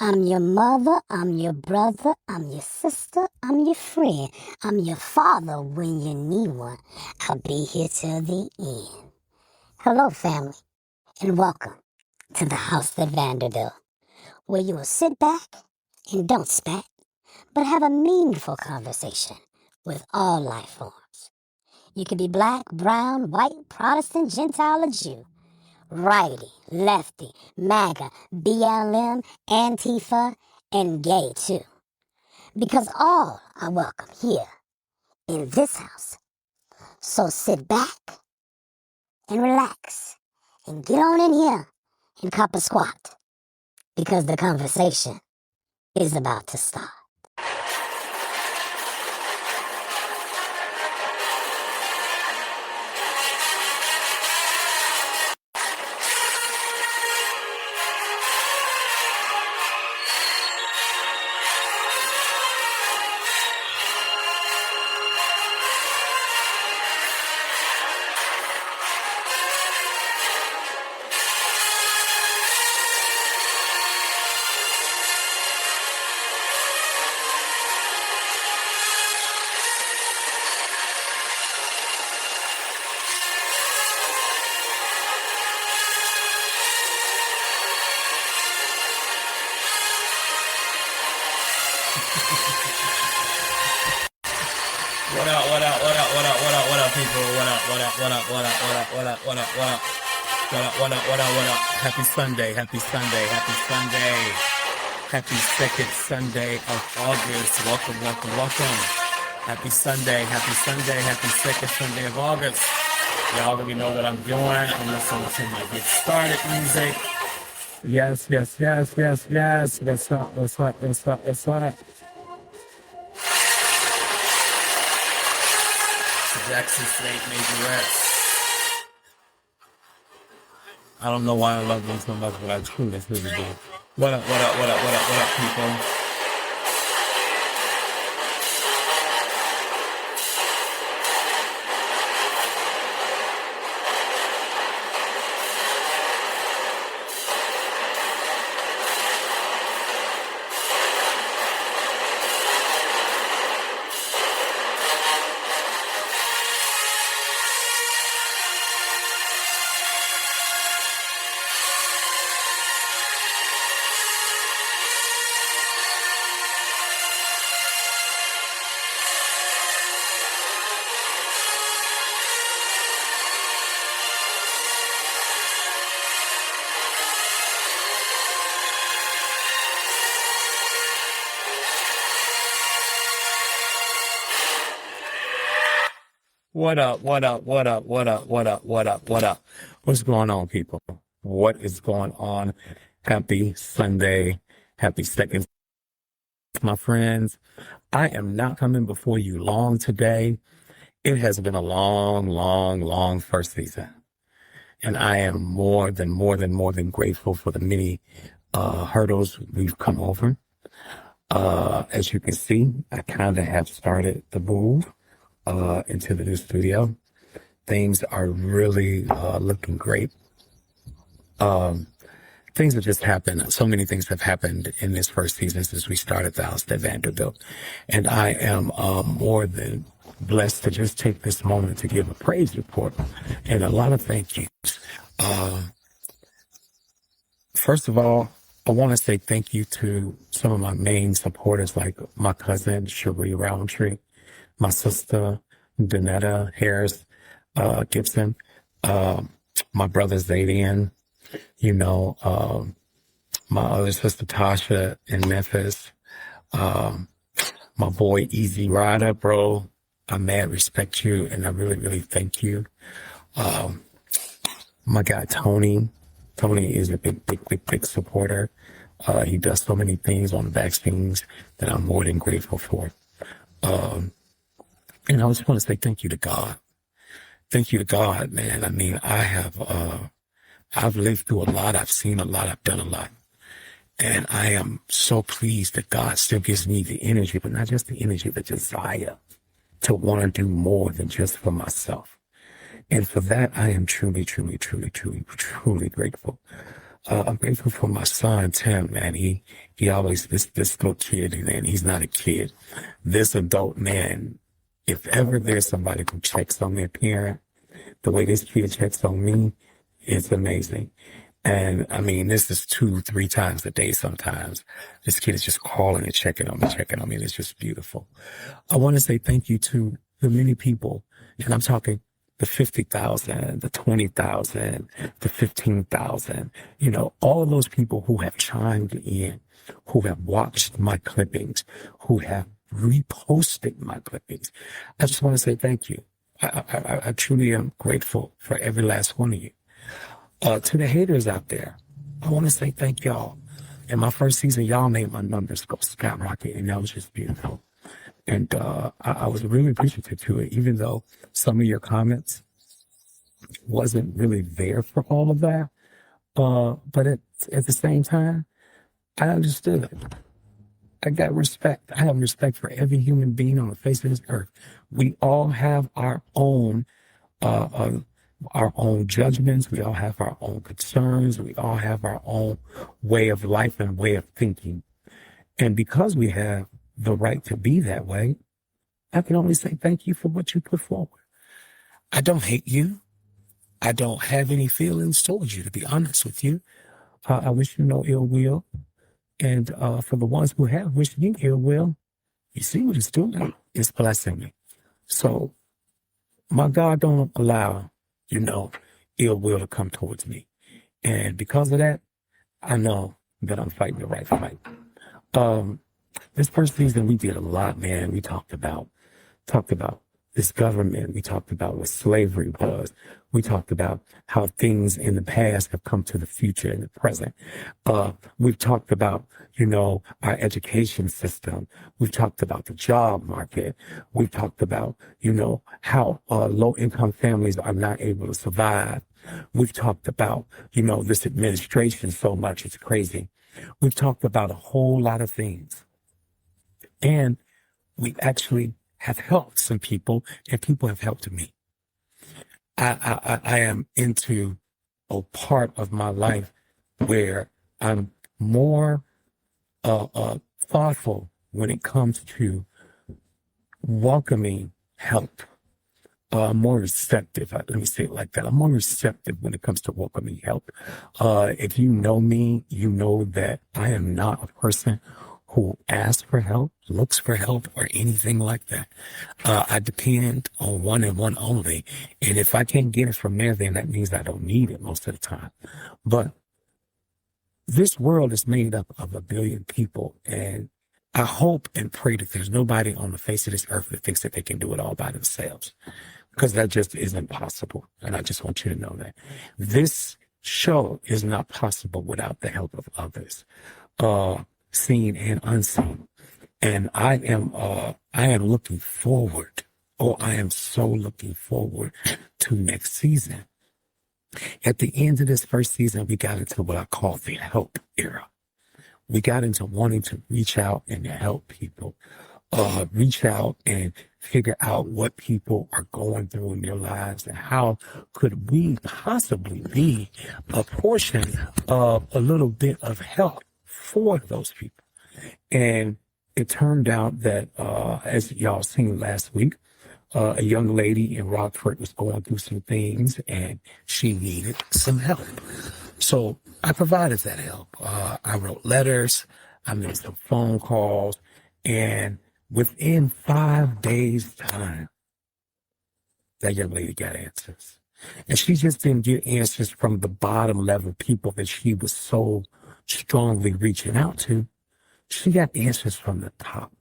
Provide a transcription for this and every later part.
I'm your mother, I'm your brother, I'm your sister, I'm your friend, I'm your father when you need one. I'll be here till the end. Hello, family, and welcome to the House that Vanderbilt, where you will sit back and don't spat, but have a meaningful conversation with all life forms. You can be black, brown, white, Protestant, Gentile, or Jew. Righty, lefty, MAGA, BLM, Antifa, and gay too. Because all are welcome here in this house. So sit back and relax and get on in here and cop a squat. Because the conversation is about to start. What up, what up, what up, what up, what up, what up, people? What up, what up, what up, what up, what up, what up, what up, what up? What up, what up, what up, what up? Happy Sunday, happy Sunday, happy Sunday. Happy second Sunday of August. Welcome, welcome, welcome. Happy Sunday, happy Sunday, happy second Sunday of August. Y'all already know what I'm doing. I'm listening to my Get Started music. Yes, yes, yes, yes, yes. That's up, that's up, that's up, that's up. Jackson State Majorettes. I don't know why I love them so much, but I truly do. What up, what up, what up, what up, what up, people? What up, what up, what up, what up, what up, what up, what up? What's going on, people? What is going on? Happy Sunday. Happy second, my friends. I am not coming before you long today. It has been a long, long, long first season. And I am more than grateful for the many hurdles we've come over. As you can see, I kind of have started the move into the new studio. Things are really looking great. Things have just happened. So many things have happened in this first season since we started the House that Vanderbilt. And I am more than blessed to just take this moment to give a praise report and a lot of thank yous. First of all, I want to say thank you to some of my main supporters, like my cousin, Cherie Roundtree, my sister, Donetta Harris Gibson, my brother Zadian, my other sister Tasha in Memphis, my boy Easy Rider, bro. I mad respect you, and I really, really thank you. My guy Tony. Tony is a big supporter. He does so many things on the vaccines that I'm more than grateful for. And I just want to say thank you to God. Thank you to God, man. I mean, I've lived through a lot. I've seen a lot. I've done a lot. And I am so pleased that God still gives me the energy, but not just the energy, the desire to want to do more than just for myself. And for that, I am truly grateful. I'm grateful for my son, Tim, man. He always, this little kid, and he's not a kid. This adult man, if ever there's somebody who checks on their parent, the way this kid checks on me, it's amazing. And I mean, this is 2, 3 times a day sometimes. This kid is just calling and checking on me, and it's just beautiful. I want to say thank you to the many people, and I'm talking the 50,000, the 20,000, the 15,000, all of those people who have chimed in, who have watched my clippings, who have reposted my clippings. I just want to say thank you. I truly am grateful for every last one of you. To the haters out there, I want to say thank y'all. In my first season, y'all made my numbers go skyrocket, and that was just beautiful. And I was really appreciative to it, even though some of your comments wasn't really there for all of that. But at the same time, I understood it. I got respect. I have respect for every human being on the face of this earth. We all have our own judgments. We all have our own concerns. We all have our own way of life and way of thinking. And because we have the right to be that way, I can only say thank you for what you put forward. I don't hate you. I don't have any feelings towards you, to be honest with you. I wish you no ill will. And for the ones who have wished me ill will, you see what it's doing? It's blessing me. So my God don't allow, ill will to come towards me. And because of that, I know that I'm fighting the right fight. This first season, we did a lot, man. We talked about this government. We talked about what slavery was. We talked about how things in the past have come to the future and the present. We've talked about, our education system. We've talked about the job market. We've talked about, how low-income families are not able to survive. We've talked about, this administration so much, it's crazy. We've talked about a whole lot of things. And we actually have helped some people, and people have helped me. I am into a part of my life where I'm more thoughtful when it comes to welcoming help. I'm more receptive. Let me say it like that. I'm more receptive when it comes to welcoming help. If you know me, you know that I am not a person who asks for help, looks for help, or anything like that. I depend on one and one only. And if I can't get it from there, then that means I don't need it most of the time. But this world is made up of 1 billion people. And I hope and pray that there's nobody on the face of this earth that thinks that they can do it all by themselves. Because that just isn't possible. And I just want you to know that. This show is not possible without the help of others. Seen and unseen. And I am looking forward. I am so looking forward to next season. At the end of this first season, we got into what I call the help era. We got into wanting to reach out and help people, reach out and figure out what people are going through in their lives and how could we possibly be a portion of a little bit of help for those people. And it turned out that, as y'all seen last week, a young lady in Rockford was going through some things and she needed some help. So I provided that help. I wrote letters, I made some phone calls, and within 5 days' time, that young lady got answers. And she just didn't get answers from the bottom level people that she was so strongly reaching out to. She got answers from the top.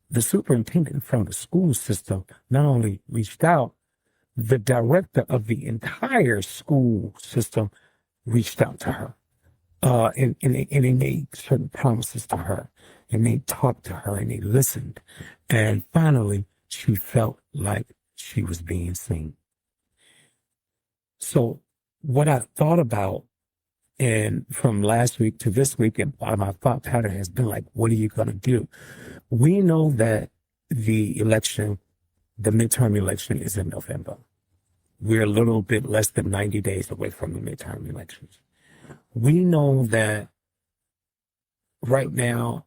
The superintendent from the school system not only reached out, the director of the entire school system reached out to her. And they made certain promises to her. And they talked to her and they listened. And finally, she felt like she was being seen. So what I thought about, and from last week to this week, and my thought pattern has been like, what are you going to do? We know that the midterm election is in November. We're a little bit less than 90 days away from the midterm elections. We know that right now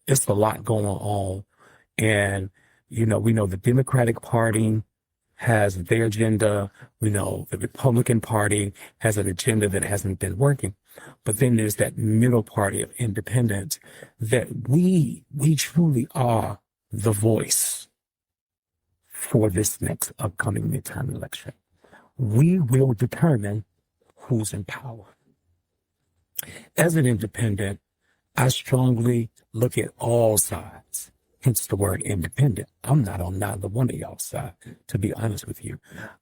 it's a lot going on. And, we know the Democratic Party has their agenda. We know the Republican Party has an agenda that hasn't been working. But then there's that middle party of independents that we truly are the voice for this next upcoming midterm election. We will determine who's in power. As an independent, I strongly look at all sides, hence the word independent. I'm not on neither one of y'all's side, to be honest with you.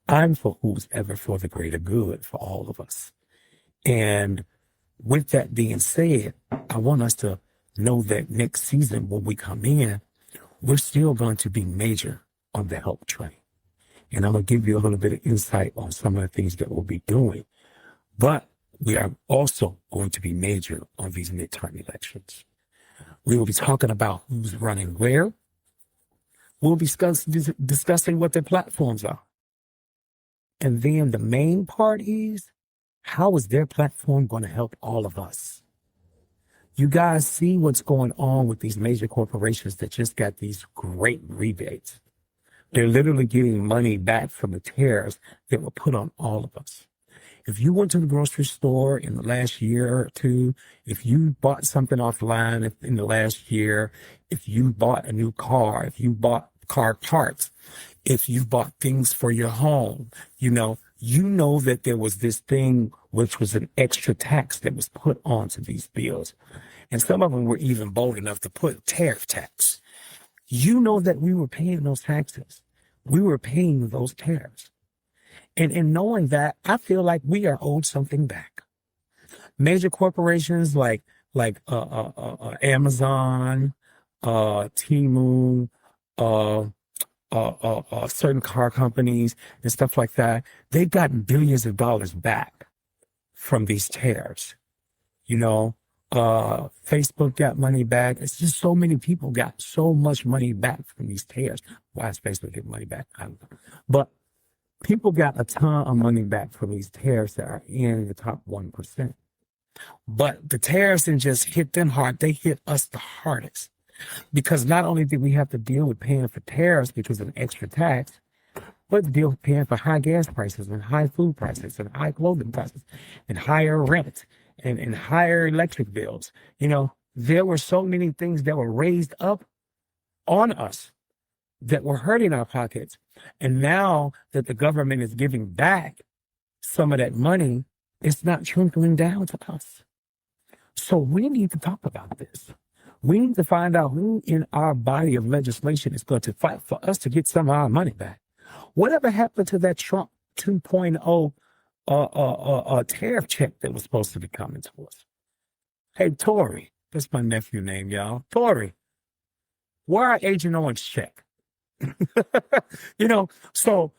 I'm for who's ever for the greater good for all of us. And with that being said, I want us to know that next season when we come in, we're still going to be major on the help train. And I'm going to give you a little bit of insight on some of the things that we'll be doing. But we are also going to be major on these midterm elections. We will be talking about who's running where. We'll be discussing what their platforms are. And then the main part is, how is their platform going to help all of us? You guys see what's going on with these major corporations that just got these great rebates. They're literally getting money back from the tariffs that were put on all of us. If you went to the grocery store in the last year or two, if you bought something offline in the last year, if you bought a new car, if you bought car parts, if you bought things for your home, you know that there was this thing which was an extra tax that was put onto these bills. And some of them were even bold enough to put tariff tax. You know that we were paying those taxes. We were paying those tariffs. And in knowing that, I feel like we are owed something back. Major corporations like Amazon, Temu, certain car companies and stuff like that, they've gotten billions of dollars back from these tariffs. Facebook got money back. It's just so many people got so much money back from these tariffs. Why is Facebook getting money back? I don't know. But people got a ton of money back from these tariffs that are in the top 1%. But the tariffs didn't just hit them hard. They hit us the hardest. Because not only did we have to deal with paying for tariffs because of an extra tax, but deal with paying for high gas prices and high food prices and high clothing prices and higher rent and higher electric bills. There were so many things that were raised up on us that were hurting our pockets. And now that the government is giving back some of that money, it's not trickling down to us. So we need to talk about this. We need to find out who in our body of legislation is going to fight for us to get some of our money back. Whatever happened to that Trump 2.0 tariff check that was supposed to be coming to us? Hey, Tory, that's my nephew name, y'all. Tory, where our Agent Orange check? So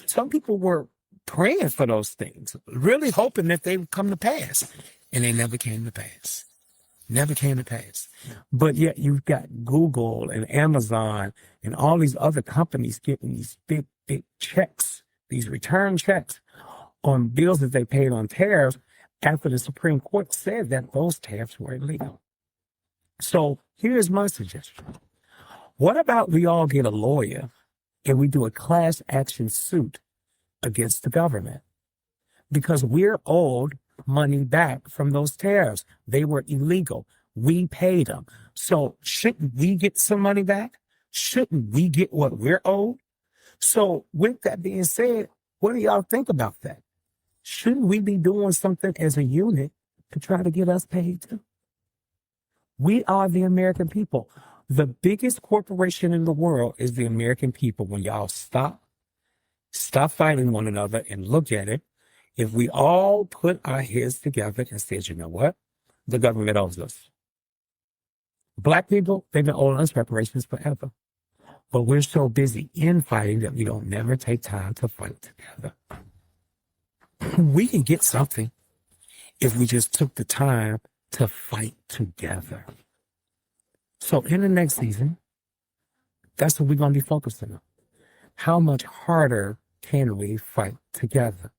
some people were praying for those things, really hoping that they would come to pass, and they never came to pass. Never came to pass. But yet you've got Google and Amazon and all these other companies getting these big, big checks, these return checks on bills that they paid on tariffs after the Supreme Court said that those tariffs were illegal. So here's my suggestion. What about we all get a lawyer and we do a class action suit against the government? Because we're owed money back from those tariffs. They were illegal. We paid them. So shouldn't we get some money back? Shouldn't we get what we're owed? So with that being said, what do y'all think about that? Shouldn't we be doing something as a unit to try to get us paid too? We are the American people. The biggest corporation in the world is the American people. When y'all stop fighting one another and look at it, if we all put our heads together and said, you know what? The government owes us. Black people, they've been owing us reparations forever. But we're so busy infighting that we don't never take time to fight together. We can get something if we just took the time to fight together. So in the next season, that's what we're going to be focusing on. How much harder can we fight together?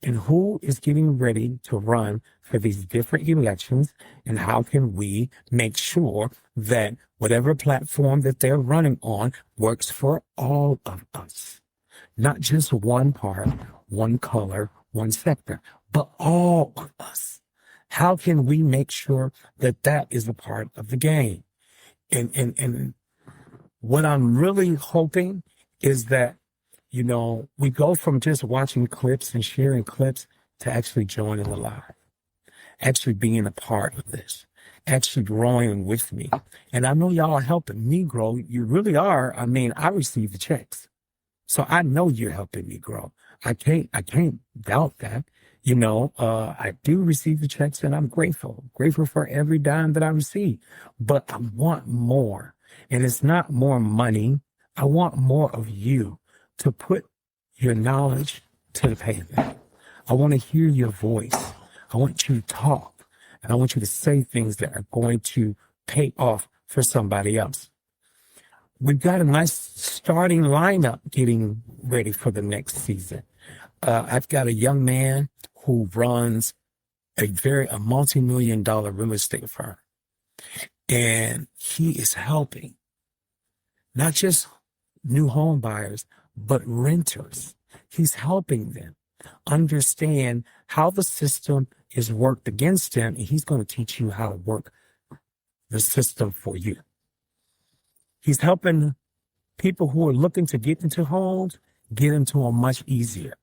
and who is getting ready to run for these different elections, and how can we make sure that whatever platform that they're running on works for all of us, not just one part, one color, one sector, but all of us. How can we make sure that that is a part of the game? And what I'm really hoping is that, we go from just watching clips and sharing clips to actually joining the live, actually being a part of this, actually growing with me. And I know y'all are helping me grow. You really are. I mean, I receive the checks, so I know you're helping me grow. I can't doubt that. I do receive the checks, and I'm grateful for every dime that I receive, but I want more. And it's not more money. I want more of you to put your knowledge to the pavement. I want to hear your voice. I want you to talk, and I want you to say things that are going to pay off for somebody else. We've got a nice starting lineup getting ready for the next season. I've got a young man who runs a multi-million-dollar real estate firm, and he is helping not just new home buyers, but renters. He's helping them understand how the system is worked against them, and he's going to teach you how to work the system for you. He's helping people who are looking to get into homes get into them much easier.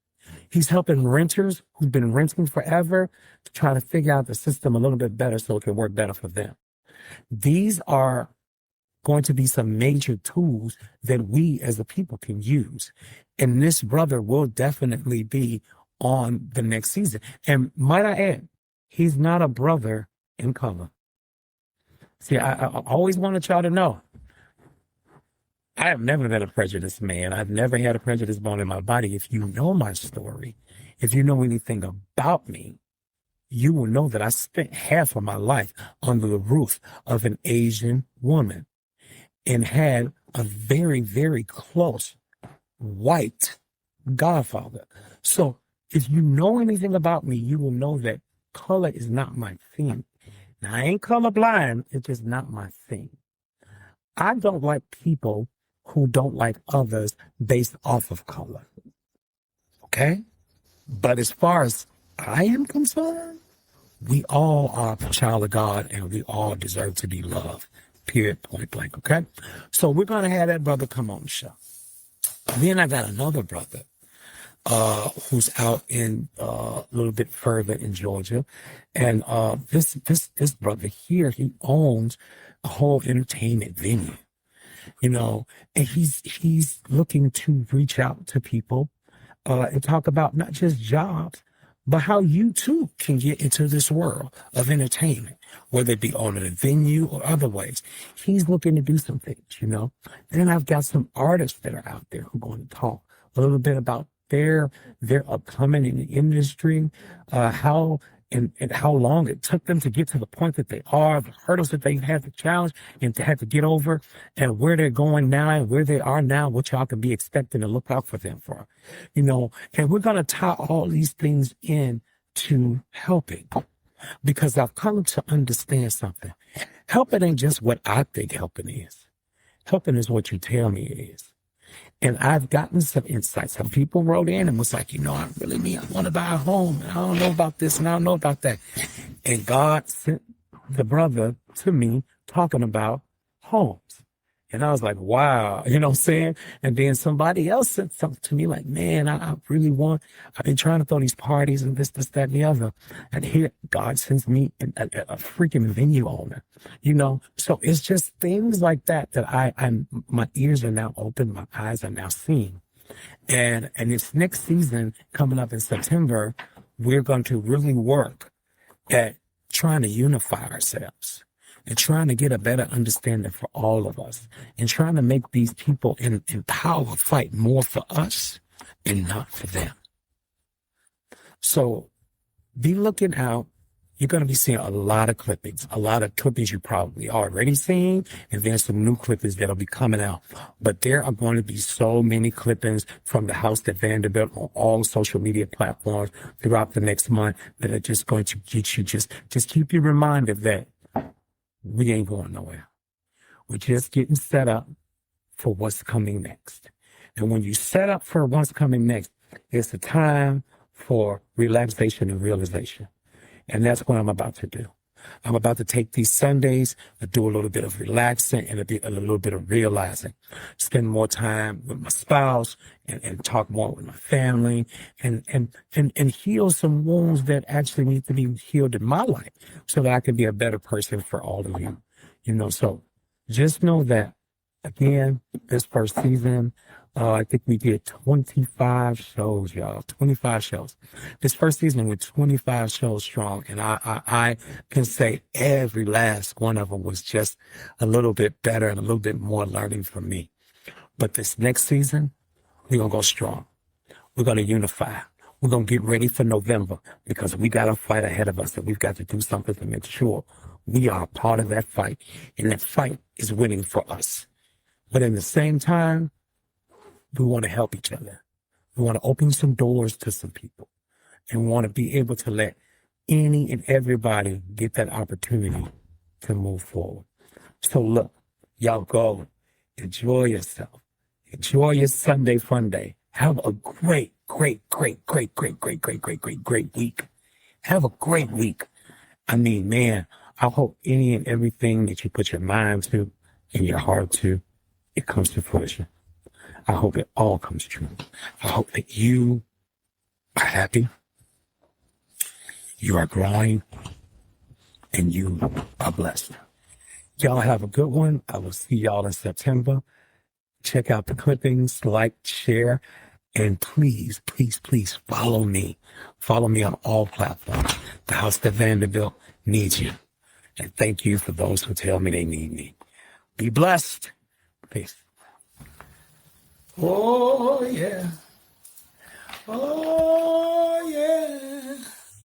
He's helping renters who've been renting forever to try to figure out the system a little bit better so it can work better for them. These are going to be some major tools that we as a people can use. And this brother will definitely be on the next season. And might I add, he's not a brother in color. See, I always wanted y'all to know, I have never been a prejudiced man. I've never had a prejudice bone in my body. If you know my story, if you know anything about me, you will know that I spent half of my life under the roof of an Asian woman and had a very, very close white godfather. So if you know anything about me, you will know that color is not my thing. Now, I ain't colorblind. It's just not my thing. I don't like people who don't like others based off of color. Okay? But as far as I am concerned, we all are a child of God, and we all deserve to be loved. Period, point blank. Okay? So we're going to have that brother come on the show. Then I got another brother who's out in a little bit further in Georgia. And this brother here, he owns a whole entertainment venue. And he's looking to reach out to people and talk about not just jobs, but how you too can get into this world of entertainment, whether it be owning a venue or other ways. He's looking to do some things, Then I've got some artists that are out there who are going to talk a little bit about their upcoming in the industry, how long it took them to get to the point that they are, the hurdles that they've had to challenge and to have to get over, and where they're going now and where they are now, what y'all can be expecting to look out for them for, and we're going to tie all these things in to helping, because I've come to understand something. Helping ain't just what I think helping is. Helping is what you tell me it is. And I've gotten some insights. Some people wrote in and was like, I want to buy a home. And I don't know about this and I don't know about that. And God sent the brother to me talking about homes. And I was like, wow, you know what I'm saying? And then somebody else sent something to me like, man, I've been trying to throw these parties and this, that, and the other. And here God sends me a freaking venue owner, So it's just things like that my ears are now open, my eyes are now seeing. And this next season coming up in September, we're going to really work at trying to unify ourselves. And trying to get a better understanding for all of us. And trying to make these people in power fight more for us and not for them. So be looking out. you're going to be seeing a lot of clippings you probably already seen, and then some new clippings that'll be coming out. But there are going to be so many clippings from the House that Vanderbilt on all social media platforms throughout the next month that are just going to get you, just keep you reminded that we ain't going nowhere. We're just getting set up for what's coming next. And when you set up for what's coming next, it's a time for relaxation and realization. And that's what I'm about to do. I'm about to take these Sundays and do a little bit of relaxing and a little bit of realizing. Spend more time with my spouse and talk more with my family and heal some wounds that actually need to be healed in my life so that I can be a better person for all of you. So just know that, again, this first season, I think we did 25 shows, y'all. 25 shows. This first season with 25 shows strong. And I can say every last one of them was just a little bit better and a little bit more learning for me. But this next season, we're going to go strong. We're going to unify. We're going to get ready for November because we got a fight ahead of us and we've got to do something to make sure we are a part of that fight. And that fight is winning for us. But in the same time, we want to help each other. We want to open some doors to some people and want to be able to let any and everybody get that opportunity to move forward. So look, y'all go enjoy yourself. Enjoy your Sunday fun day. Have a great week. Have a great week. I mean, man, I hope any and everything that you put your mind to and your heart to, it comes to fruition. I hope it all comes true. I hope that you are happy, you are growing, and you are blessed. Y'all have a good one. I will see y'all in September. Check out the clippings, like, share, and please follow me. Follow me on all platforms. The House that Vanderbilt needs you. And thank you for those who tell me they need me. Be blessed. Peace. Oh, yeah. Oh.